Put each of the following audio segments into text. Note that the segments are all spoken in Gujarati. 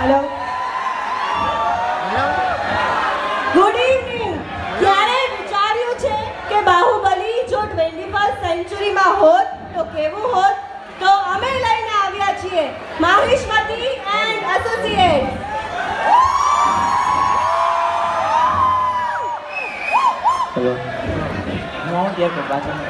Hello good evening. ક્યારે વિચાર્યું છે કે બાહુબલી જો 21st સેન્ચુરીમાં હોત તો કેવું હોત? તો અમે લઈને આવ્યા છીએ માહિષ્મતી એન્ડ એસોસિએટ્સ. હેલો હું કે પાછળ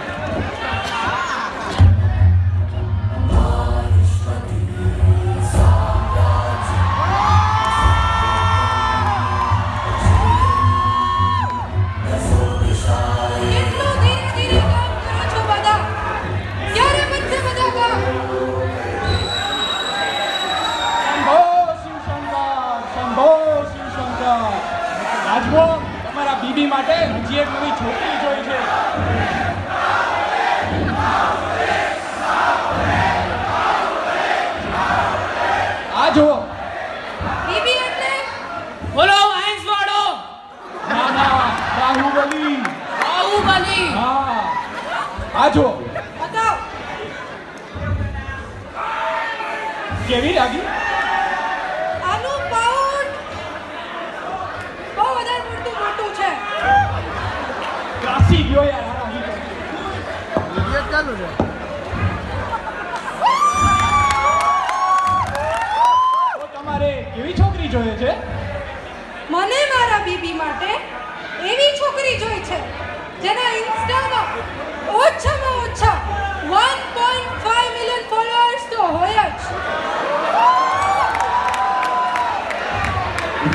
બીબી માટે હજી એક નવી છોકરી જોઈ છે. આ જુઓ. બીબી એટલે બોલો વાઇન્સ વાળો. ના ના બાહુબલી. બાહુબલી. હા આ જુઓ. બતાવ. કેવી લાગી? આનું પાઉટ બહુ વધારે મોટું છે. ક્લાસી ગયો યાર. વિડિયો ચાલુ છે. તો તમારે કેવી છોકરી જોઈએ છે? મને મારા બીબી માટે એવી છોકરી જોઈ છે જેના ઇન્સ્ટામાં ઓછામાં ઓછા 1.5 મિલિયન ફોલોઅર્સ તો હોય જ.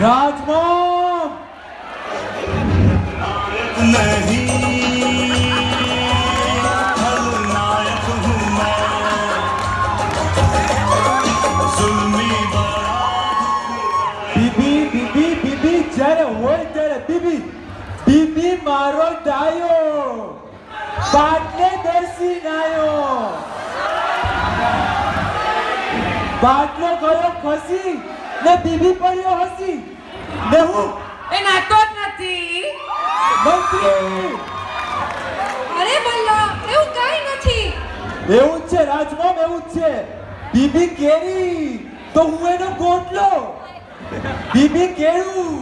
રાજમોમ नहीं खलनायक हूँ मैं जुल्मी બીબી બીબી બીબી જ્યારે હોય ત્યારે બીબી બીબી મારો ડાયો બાટલે દર્શી નાયો. બાટલો ગયો ખસી ને બીબી પડ્યો હસી ને હું એ નાતો જ નથી. મંત્રી. અરે બલ્લા એવું કાઈ નથી. એવું જ છે રાજમોમ, એવું જ છે. બીબી કેરી તો હું એનો ગોટલો, બીબી કેળું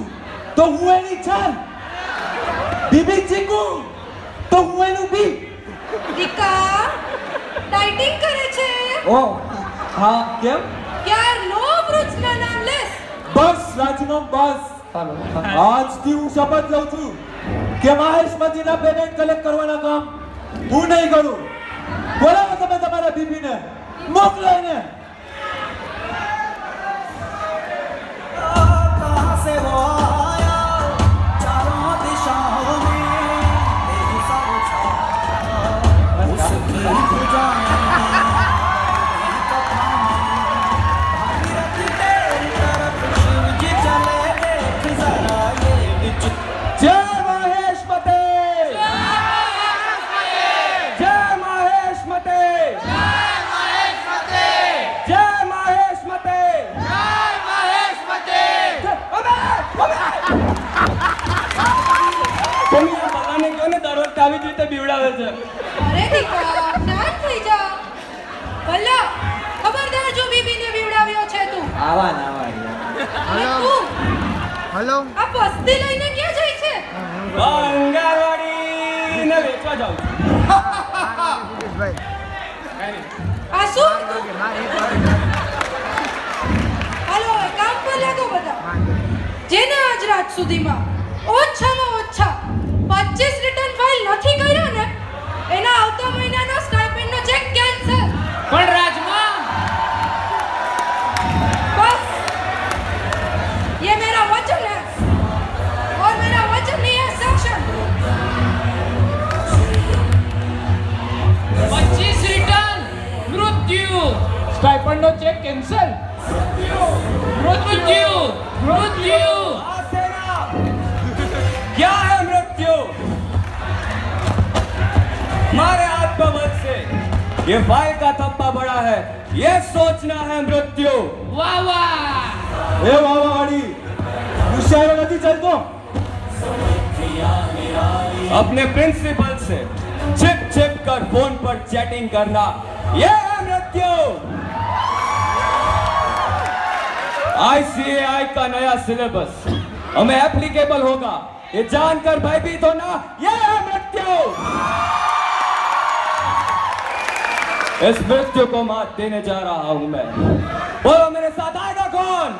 તો હું એની છાલ, બીબી ચીકુ તો હું એનું બી. દીકા ડાઇટિંગ કરે છે. ઓ હા કેમ? યાર નો વૃક્ષના નામ લેસ. બસ રાજમોમ બસ. આજથી હું શપથ લઉં છું કે માહેશમતીના પેમેન્ટ કલેક્ટ કરવાના કામ હું નહીં કરું. બોલાવો તમે તમારા બીબીને, મોકલો એને. कहाँ से वो आया चारों दिशाओं में तेरी सब छाया उसकी भुजाएं जय माहेशमती, जय माहेशमती, जय माहेशमती. ભગવાને કહ્યું ને દર વખતે આવી જ રીતે બીવડાવે છે. અરે દીકા શાંત થઈ જા. બલ્લા ખબરદાર જો બીબીને બીવડાવ્યો છે તું. આવા ના અને તું હેલો આ પસ્તી લઈને ક્યાં જાય છે? બંગારવાડી ને વેચવા જાઉં છું. આ શું હતું? હાલો હવે કામ પર લાગો બધા. જેને આજ રાત સુધીમાં ઓછામાં ઓછા 25 રિટર્ન ફાઇલ નથી કર્યો ને એના આવતા મહિનાનો સ્ટાઇપેન્ડનો ચેક કેન્સલ. પણ રાજમા बस ये मेरा वचन है और मेरा वचन नहीं है सेक्शन. 25 રિટર્ન મૃત્યુ સ્ટાઇપન્ડનો ચેક કેન્સલ. મૃત્યુ મૃત્યુ क्या है मृत्यु? मारे हाथ पर मत से ये फाइल का थप्पा बड़ा है, ये सोचना है मृत्यु. વાહ વાહ. ए वावाड़ी गुस्सा नहीं चलतो. अपने प्रिंसिपल से छिप छिप कर फोन पर चैटिंग करना, ये है मृत्यु. ICAI का नया सिलेबस हमें एप्लीकेबल होगा, ये जानकर भयभीत होना ये है मृत्यु। इस मृत्यु को मात देने जा रहा हूं मैं। बोलो मेरे साथ आएगा कौन?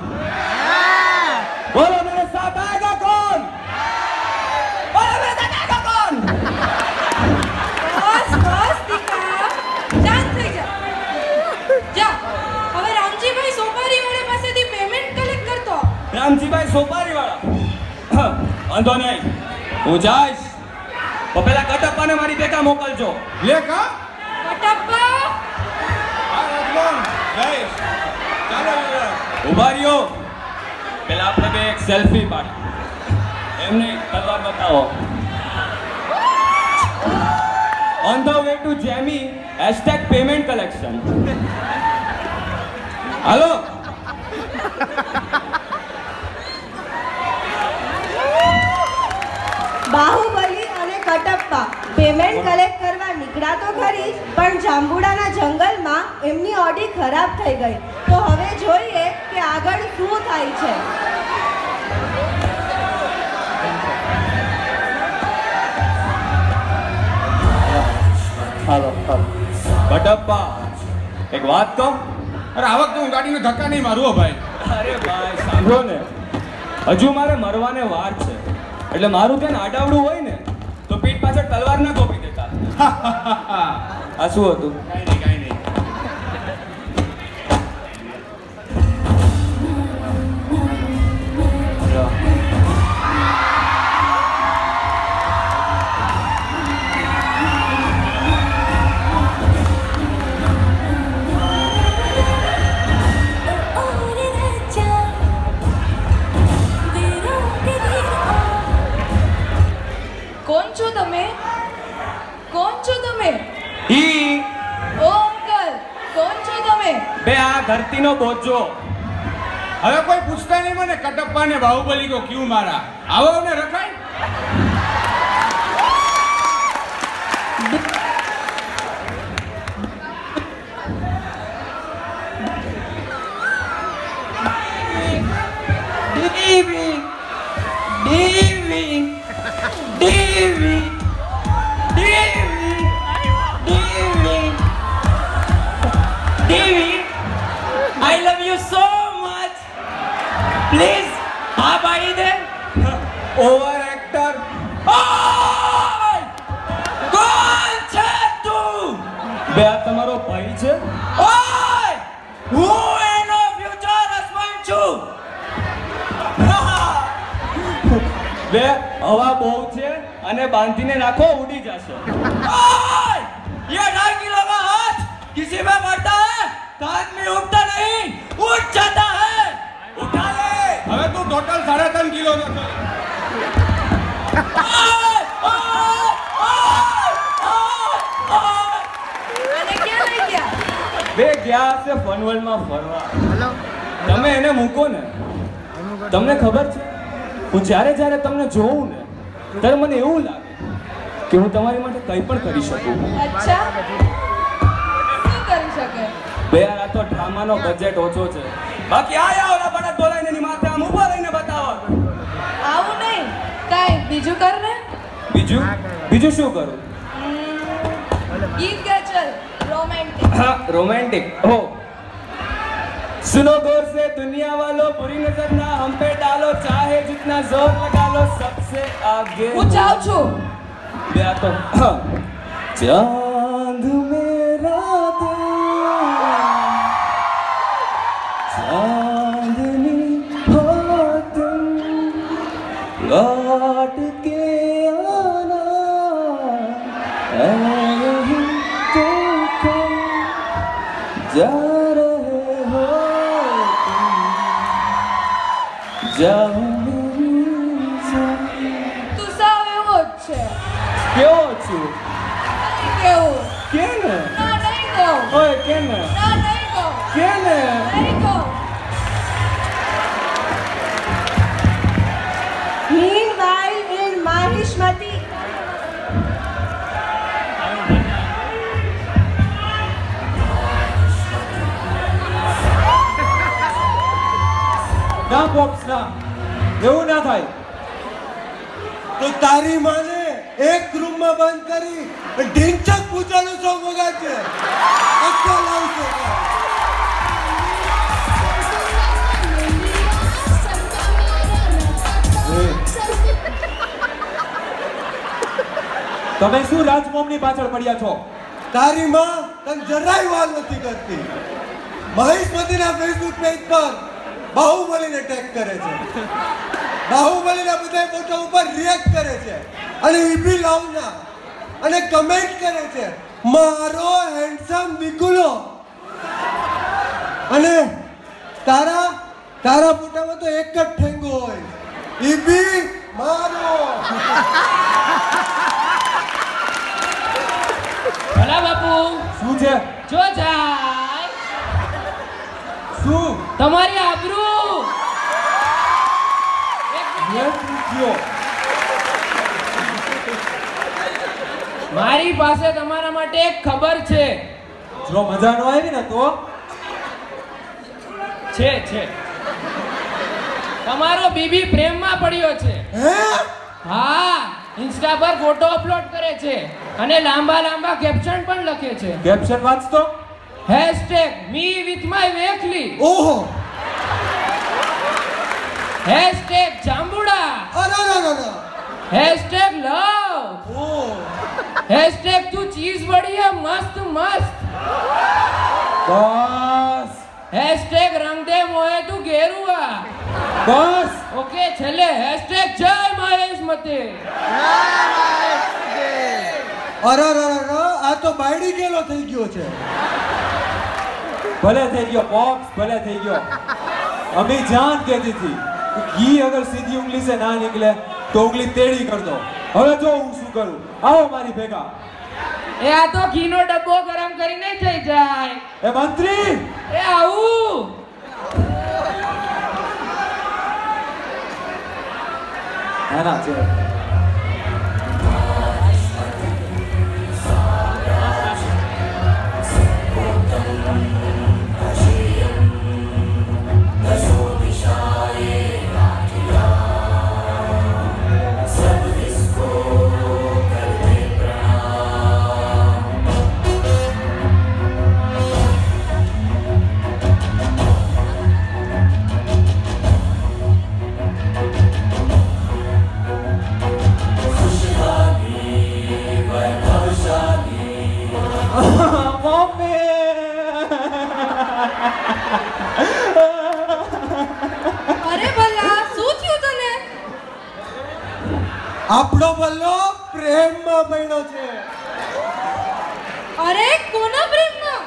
बोलो मेरे साथ आएगा कौन? बोलो मेरे साथ आएगा कौन? બસ બસ દીકરા, શાંત થઈ જા. જા, હવે રામજીભાઈ સોપારીવાળા પાસેથી પેમેન્ટ કલેક્ટ કરતો. રામજીભાઈ સોપારી વાળા વાંધો નહીં, હું જઈશ તો પેલા કટપ્પાને મારી ભેગા મોકલજો. લે કા કટપ્પા, આ રાજમોહન જઈશ. ચાલો યુવરાજ. ઉભા રહ્યો, પેલા આપણે બે એક સેલ્ફી પાડી. એમને તલવાર બતાવો. On the way to Jamie, #payment collection. હાલો. બાહુબલી અને કટપ્પા પેમેન્ટ કલેક્ટ કરવા નીકળ્યા તો ખરી જ, પણ જાંબુડાના જંગલમાં એમની ઓડી ખરાબ થઈ ગઈ. તો હવે જોઈએ કે આગળ શું થાય છે. હાલો હાલો. કટપ્પા, એક વાત કહું? અરે આ વખતે હું ગાડીને ધક્કા નહીં મારું હો ભાઈ. અરે ભાઈ સાંભળો ને, હજુ મારે મરવાને વાર છે, એટલે મારું ધ્યાન આડાવડું હોય ને તો પીઠ પાછળ તલવાર ના ગોપી દેતા. આ શું હતું? કાંઈ નહીં. કોણ છો તમે? કોણ છો તમે? ઈ ઓ અંકલ, કોણ છો તમે? બે આ ધરતીનો બોજો. હવે કોઈ પૂછતા નહીં મને કટપ્પા ને બાહુબલી કો ક્યું મારા. આવો ને રખાય. I love you so much. Please, आप आई दे. Over actor. કોણ છે તું? બે આ તમારો ભાઈ છે? ઓય! હું એનો ફ્યુચર હસબન્ડ છું. બે હવા બહુ છે અને બાંધીને રાખો, ઉડી જશે. ओए! ये 2.5 किलो का हाथ किसी में मरता है तो आदमी उठता नहीं, उठ जाता है. उठा ले. હવે તું ટોટલ 3.5 કિલો નો છે. અને ક્યાં લઈ ગયા? બે ગયા હશે ફનવલમાં ફરવા. તમે એને મૂકો ને, તમને ખબર છે હું જ્યારે જ્યારે તમને જોઉં ને ત્યારે મને એવું લાગે કે હું તમારી માટે કંઈ પણ કરી શકું. અચ્છા, શું કરી શકે? બે યાર આ તો ડ્રામાનો બજેટ ઓછો છે, બાકી આ ઓલા બળદ બોલાઈને એની માથે આમ ઊભા રહીને બતાવો. આવું નહીં, કાંઈ બીજું કર ને. બીજું બીજું શું કરું? ગીત गा चल, रोमांटिक. हाँ रोमांटिक हो. सुनो गौर से दुनिया वालों, बुरी नजर ना हम पे डालो, चाहे जितना जोर लगा लो सबसे आगे. હું જાઉં છું. બે આ તો चांद मेरा दिल चांदनी हो तुम लौट के आना नहीं तो कब जा रहे हो तुम जाओ मेरी जान. તું સાવ એવો જ છે. કેવો છું? નહીં કેવું. કે ને ના, નહીં કહું. ઓય કે ને ના, નહીં કહું. કે ને નહીં કહું. Meanwhile in Mahishmati, ના પોપ્સ ના, એવું ના થાય. તો તારી માને એક રૂમમાં બંધ કરી ઢીંચક પૂજાનું સોંગ વગાડજે. અક્કલ આવશે. તમે શું રાજમોમની પાછળ પડ્યા છો? તારી માં તને જરાય વાર નથી કરતી. મહેશમતીના ફેસબુક પેજ પર બાહુબલીને ટેગ કરે છે, બાહુબલીના બધા ફોટો ઉપર રિએક્ટ કરે છે અને ઈબી લાવના અને કમેન્ટ કરે છે મારો હેન્ડસમ નિકુલો. અને તારા ફોટામાં તો એક જ ઠેંગો હોય, ઈબી મારો. ભલા બાપુ શું છે? જો જાય શું? તમારી આબરૂ. મારી પાસે તમારા માટે એક ખબર છે. જો મજા ન આવી ને તો છે તમારો બીબી પ્રેમમાં પડ્યો છે. હે? હા, ઇન્સ્ટા પર ફોટો અપલોડ કરે છે અને લાંબા કેપ્શન પણ લખે છે. કેપ્શન વાંચતો. #me with my વેખલી, ઓહો, #જાંબુડા, અરે #love, ઓહ, તું ચીઝ બડી હે મસ્ત મસ્ત, બસ રંગ દે મોહે તું ગેરુઆ. બસ. ઓકે, છેલ્લે #જય મહેશમતી. અરે આ તો બાયડી ગેલો થઈ ગયો છે. ભલે થઈ ગયો પોપ્સ, ભલે થઈ ગયો. अम्मी जान कहती थी घी अगर सीधी उंगली से ना निकले तो उंगली टेढ़ी कर दो. હવે જો હું શું કરું, આવો મારી ભેગા. એ આ તો ઘીનો ડબ્બો ગરમ કરીને થઈ જાય. એ મંત્રી, એ આવું. ના છે. અરે ભલા શું થયું તને? આપણો બલ્લો પ્રેમમાં બન્યો છે. અરે કોના પ્રેમમાં?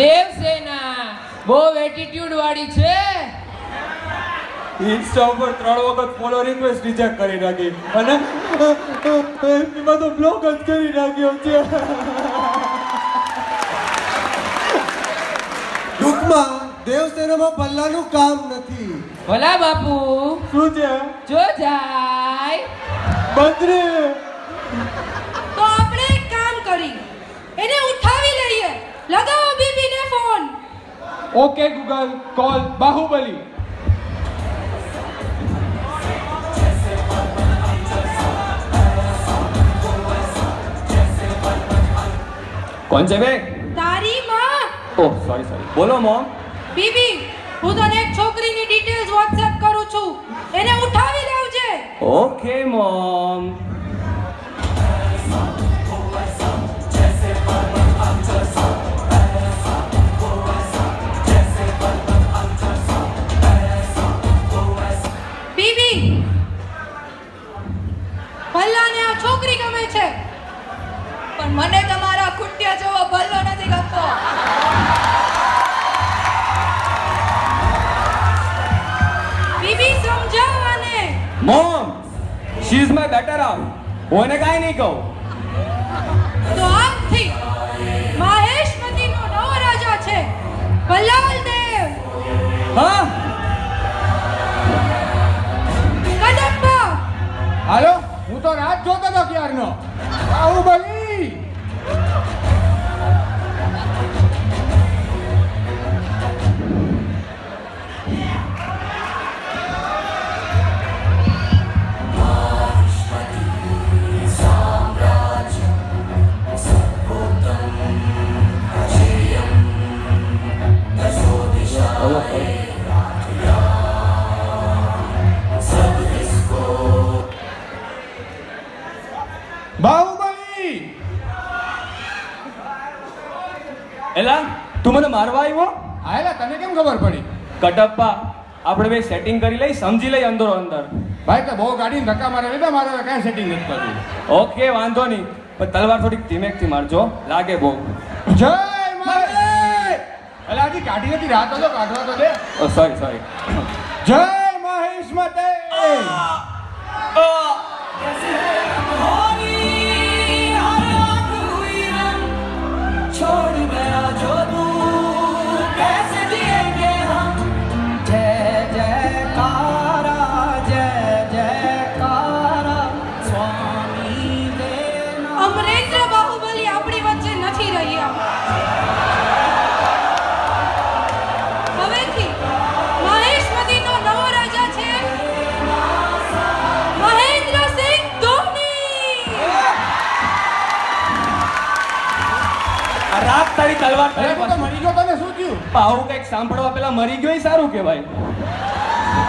દેવસેના બહુ એટીટ્યુડ વાળી છે. ઇન્સ્ટા ઉપર 3 વખત ફોલો રિક્વેસ્ટ રિજેક્ટ કરી નાખી અને એમાં તો બ્લોક જ કરી નાખ્યો છે. ટૂંકમાં દેવસેનામાં બલ્લાનું કામ નથી. ભલા બાપુ શું છે? જો જાય. મંત્રી, તો આપણે એક કામ કરી એને ઉઠાવી લઈએ. લગાવો બીબીને ફોન. Okay Google, call Bahubali. કોણ છે બે? તારી માં. Oh sorry. બોલો મોમ. બીબી, હું તને એક છોકરીની ડિટેલ્સ WhatsApp કરું છું. એને ઉઠાવી લેવજે. Okay mom. બીબી, ભલ્લાને આ છોકરી ગમે છે પણ મને તમારા કુંડિયા જેવો ભલ્લો નથી ગમતો. બીબી સમજાવ આને. Mom, she is my better half. હું એને કાંઈ નહીં કહું. તો આજથી મહેશમતીનો નવો રાજા છે ભલ્લાલ દેવ. હા કડપ્પા. હાલો, હું તો રાત જોતો હતો ક્યારનો. બાહુબલી. બાહુબલી એલા તું મને મારવા આવ્યો? આયલા તને કેમ ખબર પડી? કટપ્પા આપણે બે સેટિંગ કરી લઈ, સમજી લઈ અંદરો અંદર. ભાઈ તો બહુ ગાડીને ધક્કા મારે લીધા, મારે હવે કાંઈ સેટિંગ નથી કરવું. ઓકે વાંધો નહીં, પણ તલવાર થોડીક ધીમેકથી મારજો, લાગે બહુ. જય મહેશ! એટલે હજી કાઢી નથી, રાત હતો, કાઢવા તો દે. ઓ સોરી. જય મહેશ મતે! छोड़ गया जो तू कैसे जिएंगे हम जय जयकारा जय जयकारा स्वामी देना અમરેન્દ્ર બાહુબલી આપણી વચ્ચે નથી રહ્યા. હવેથી મહેશમતીનો નવો રાજા છે મહેન્દ્રસિંહ ધોની. આ રાત તારી તલવાર અરે તું તો મરી ગયો, તને શું થયું? આવું કંઈક સાંભળવા પેલા મરી ગયો ય સારું કહેવાય.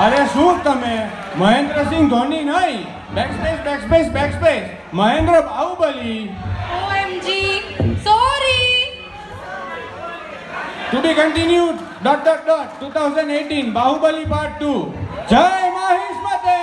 અરે શું તમે મહેન્દ્રસિંહ ધોની નહીં, backspace Mahendra Baahubali. OMG sorry. To be continued. ... 2018 Baahubali part 2. જય મહેશ મતે!